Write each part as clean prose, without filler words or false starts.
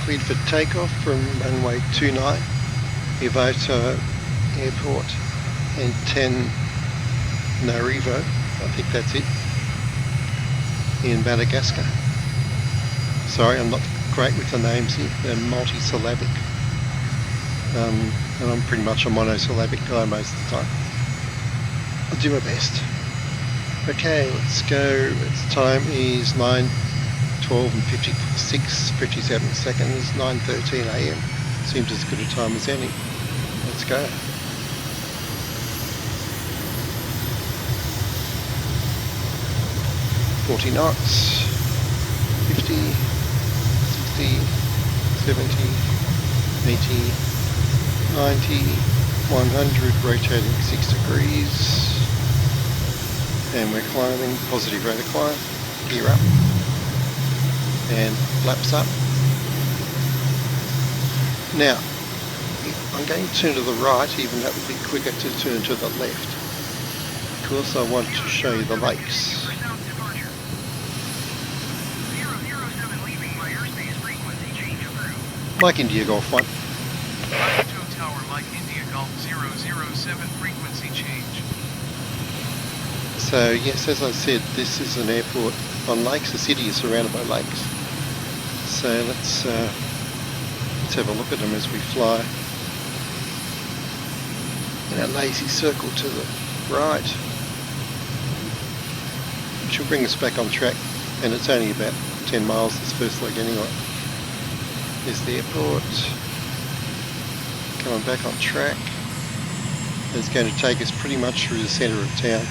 cleared for takeoff from runway 29, Ivoto Airport, Antananarivo, I think that's it, in Madagascar. Sorry, I'm not great with the names here, they're multi-syllabic. And I'm pretty much a monosyllabic guy most of the time. I'll do my best. Okay, let's go. Its time is 9:12 and 57 seconds, 9:13 AM. Seems as good a time as any. Let's go. "40 knots, 50, 60, 70, 80, 90, 100, rotating 6 degrees. And we're climbing, positive rate of climb, gear up, and flaps up. Now, I'm going to turn to the right, even though it would be quicker to turn to the left, because I want to show you the lakes. Mike India Golf 1. Tower Mike India Golf 007 frequency change. So yes, as I said, this is an airport on lakes. The city is surrounded by lakes. So let's have a look at them as we fly in a lazy circle to the right, which will bring us back on track. And it's only about 10 miles this first leg anyway. There's the airport. Coming back on track. It's going to take us pretty much through the centre of town,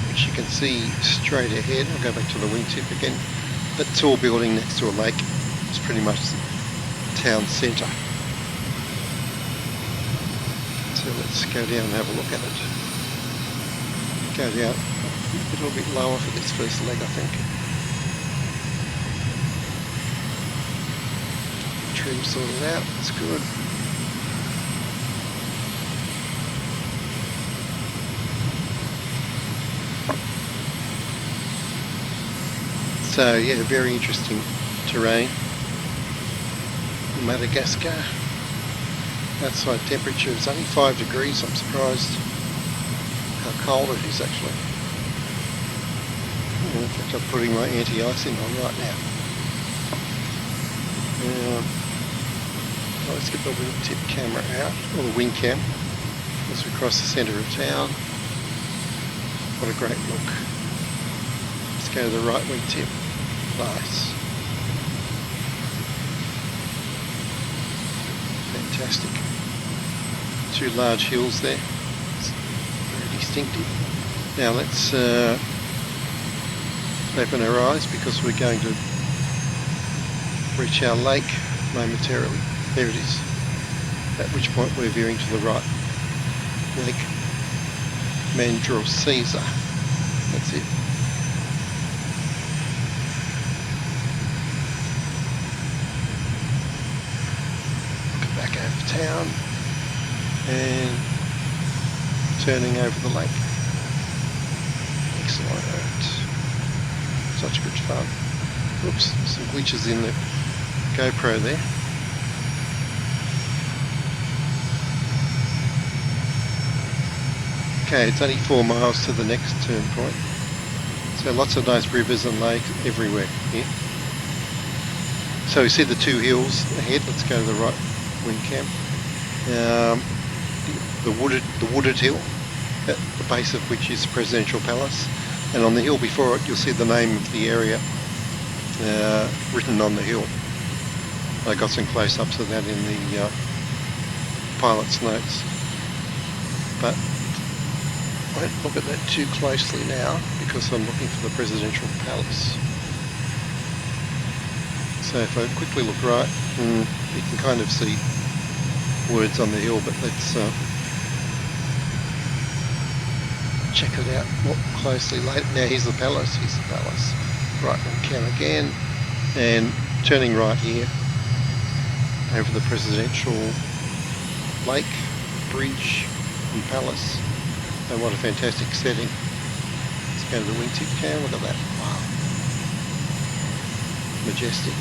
which you can see straight ahead. I'll go back to the wingtip again. That tall building next to a lake is pretty much the town centre. So let's go down and have a look at it. Go down a little bit lower for this first leg, I think. Trim sorted out, that's good. So yeah, very interesting terrain. Madagascar. Outside temperature is only 5 degrees. I'm surprised how cold it is actually. In fact, I'm putting my anti-icing on right now. Let's get the wingtip camera out, or the wing cam, as we cross the centre of town. What a great look. Let's go to the right wingtip. Nice. Fantastic. 2 large hills there. It's very distinctive. Now let's open our eyes, because we're going to reach our lake momentarily. There it is. At which point we're veering to the right. Lake Mandrosiza. That's it. Look back over town and turning over the lake. Excellent. Such good fun. Oops, some glitches in the GoPro there. Okay, it's only 4 miles to the next turn point. So lots of nice rivers and lakes everywhere here. So we see the 2 hills ahead. Let's go to the right wing cam. The wooded hill, at the base of which is the Presidential Palace. And on the hill before it, you'll see the name of the area written on the hill. I got some close-ups of that in the pilot's notes. But I won't look at that too closely now, because I'm looking for the Presidential Palace. So if I quickly look right, you can kind of see words on the hill, but let's check it out more closely later. Now here's the palace, Right, and cam again, and turning right here over the Presidential Lake, Bridge and Palace. And what a fantastic setting. Let's go to the wingtip cam, look at that, wow. majestic.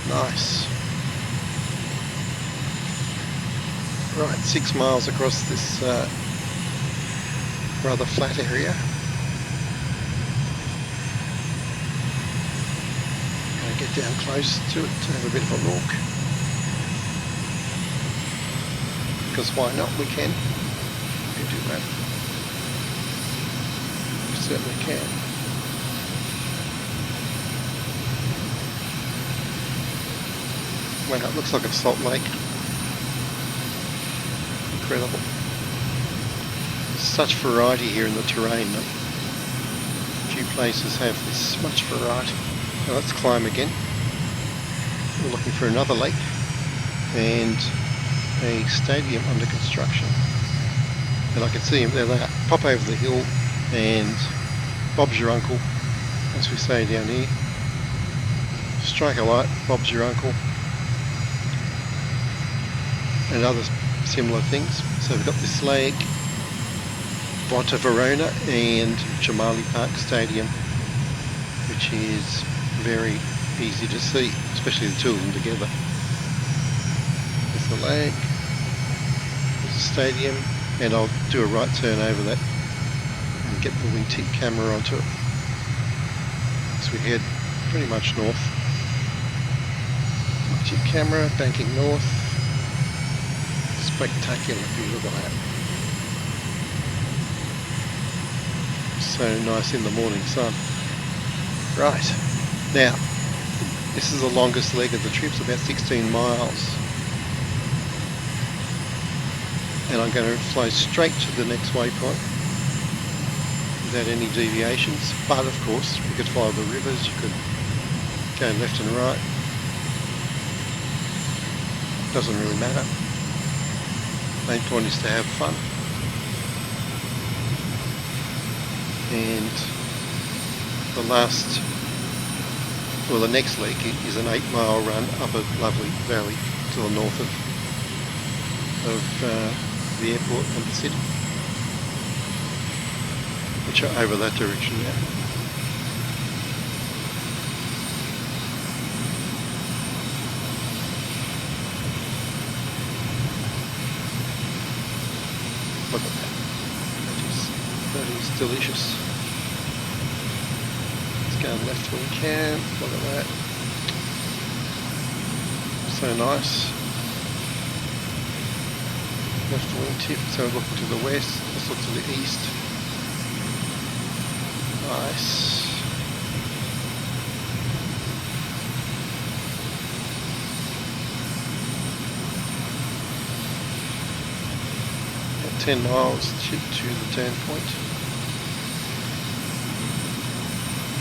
Nice. Right, 6 miles across this rather flat area. Gonna get down close to it to have a bit of a look. Because why not? We can. We can do that. We certainly can. Wow, it looks like a salt lake. Incredible. There's such variety here in the terrain. Few places have this much variety. Now let's climb again. We're looking for another lake and a stadium under construction. And I can see them there. They pop over the hill, and Bob's your uncle, as we say down here. Strike a light, Bob's your uncle, and other similar things. So we've got this lake, Volta Verona, and Jamali Park Stadium, which is very easy to see, especially the two of them together. There's the lake, there's the stadium, and I'll do a right turn over that and get the wingtip camera onto it. So we head pretty much north. Wingtip camera banking north. Spectacular view, look at that. So nice in the morning sun. Right, now this is the longest leg of the trip, it's about 16 miles. And I'm going to fly straight to the next waypoint without any deviations. But of course, you could follow the rivers, you could go left and right. Doesn't really matter. Main point is to have fun. And the next leg is an 8-mile run up a lovely valley to the north of the airport and the city, which are over that direction now. Look at that. That is delicious. Let's go left when we can. Look at that. So nice. Left wingtip, so look to the west, let's look to the east. Nice. At 10 miles to the turn point.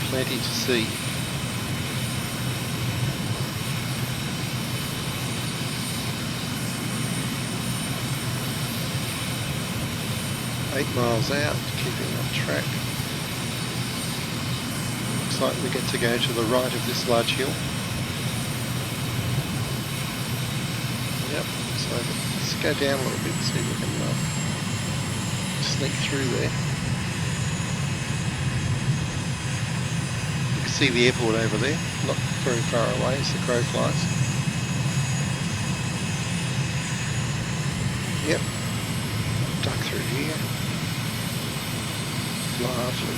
Plenty to see. Eight miles out, keeping on track. Looks like we get to go to the right of this large hill. Yep, so let's go down a little bit and see if we can sneak through there. You can see the airport over there, not very far away as the crow flies. Yep, duck through here. Lovely.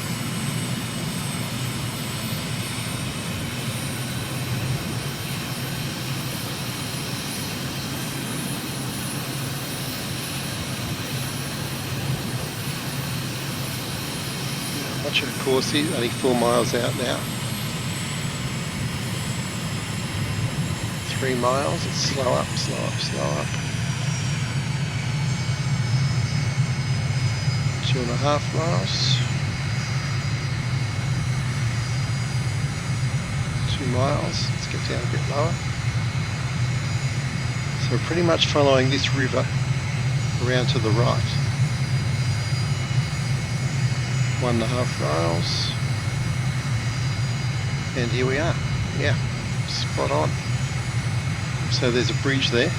Watch it, of course, here, only 4 miles out now. 3 miles, it's slow up, slow up, slow up. 2.5 miles. 2 miles, let's get down a bit lower. So we're pretty much following this river around to the right. 1.5 miles. And here we are. Yeah, spot on. So there's a bridge there.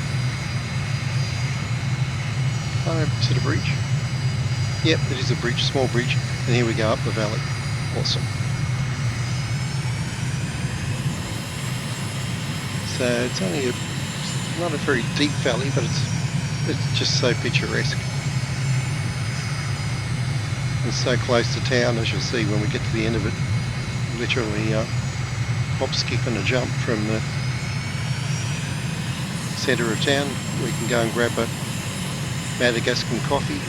Oh, is it a bridge? Yep, it is a bridge, small bridge. And here we go up the valley. Awesome. So it's only not a very deep valley, but it's just so picturesque. It's so close to town, as you'll see when we get to the end of it. Literally hop, skip and a jump from the centre of town. We can go and grab a Madagascan coffee,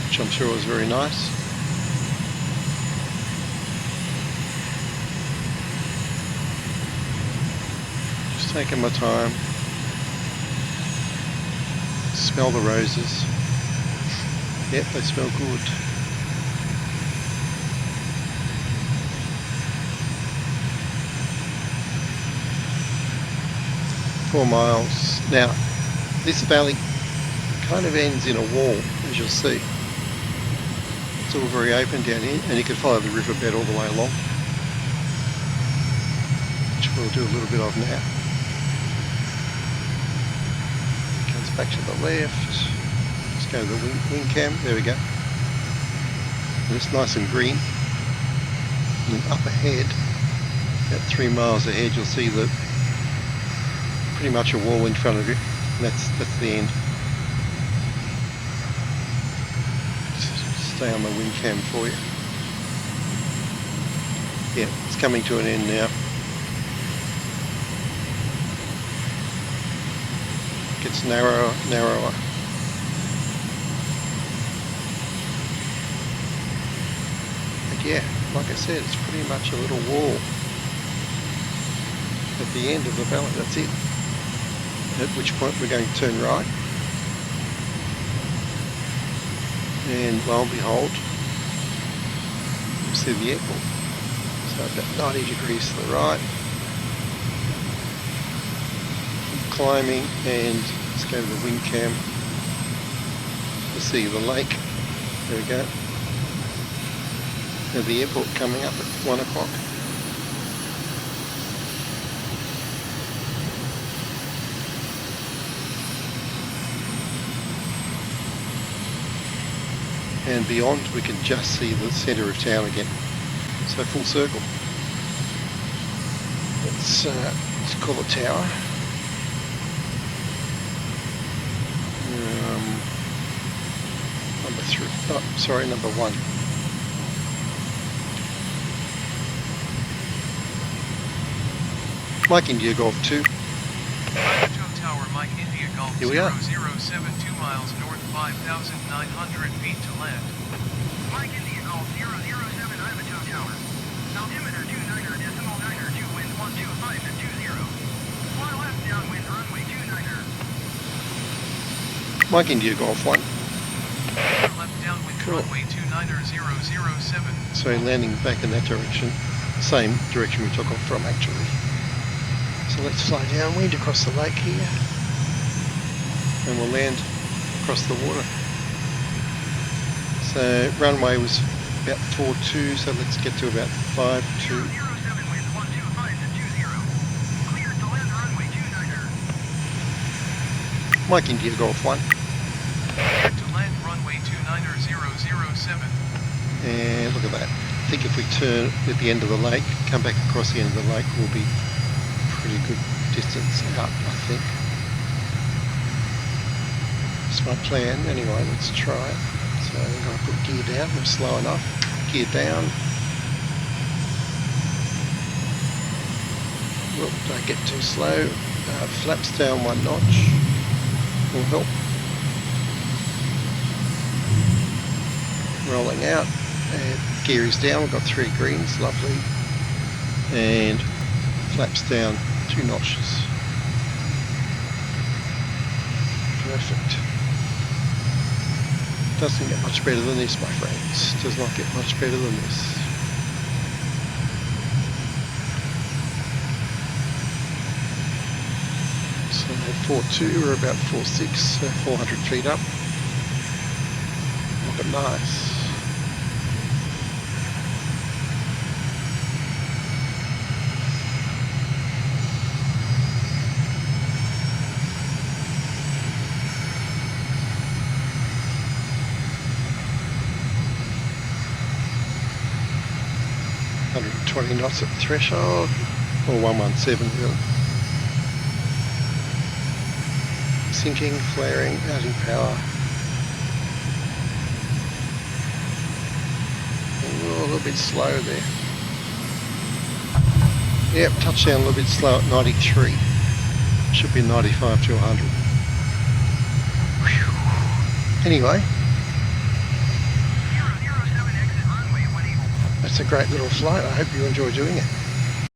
which I'm sure is very nice. Just taking my time. Smell the roses. Yep, they smell good. Four miles. Now, this valley kind of ends in a wall, as you'll see. It's all very open down here, and you can follow the riverbed all the way along, which we'll do a little bit of now. Comes back to the left. Let's go to the wing cam. There we go. And it's nice and green. And then up ahead, about 3 miles ahead, you'll see the pretty much a wall in front of you. And that's the end. Stay on the wing cam for you. Yeah, it's coming to an end now. Gets narrower, narrower. But yeah, like I said, it's pretty much a little wall at the end of the valley. That's it. At which point we're going to turn right. And lo and behold, you see the airport. So about 90 degrees to the right. Keep climbing, and let's go to the wing cam to see the lake. There we go. And the airport coming up at 1 o'clock. And beyond we can just see the centre of town again. So full circle. Let's call it tower. Number 3. Oh, sorry, number 1. Mike India Golf 2. Tower, Mike India Golf Here we are. 0072 miles north, 5,900 feet to land. Mike India Golf 007 Ivanhoe Tower. Altimeter 29er, 2 wind 125 at 20. Fly left downwind runway 29er. Mike India Golf 1. Left downwind Cool. runway 29er 007. So landing back in that direction, same direction we took off from actually. So let's fly downwind across the lake here, and we'll land across the water. So runway was about 42, so let's get to about 52. 07 wind 125 at 20. Clear to land runway 29er. Mike India Golf 1. To land runway 29er 007. And look at that. I think if we turn at the end of the lake, come back across the end of the lake, we'll be pretty good distance out, I think. That's my plan. Anyway, let's try it. So I'm going to put gear down. We're slow enough. Gear down. Whoop, don't get too slow. Flaps down 1 notch. Will help. Rolling out. And gear is down. We've got 3 greens. Lovely. And flaps down 2 notches. Perfect. Doesn't get much better than this, my friends. Does not get much better than this. So 4.2, we're about 4.6, so 400 feet up. Looking nice. 120 knots at the threshold, or 117 really. Sinking, flaring, outing power. Oh, a little bit slow there. Yep, touchdown a little bit slow at 93. Should be 95 to 100. Whew. Anyway, 007 exit runway 18. that's a great little flight. I hope you enjoy doing it.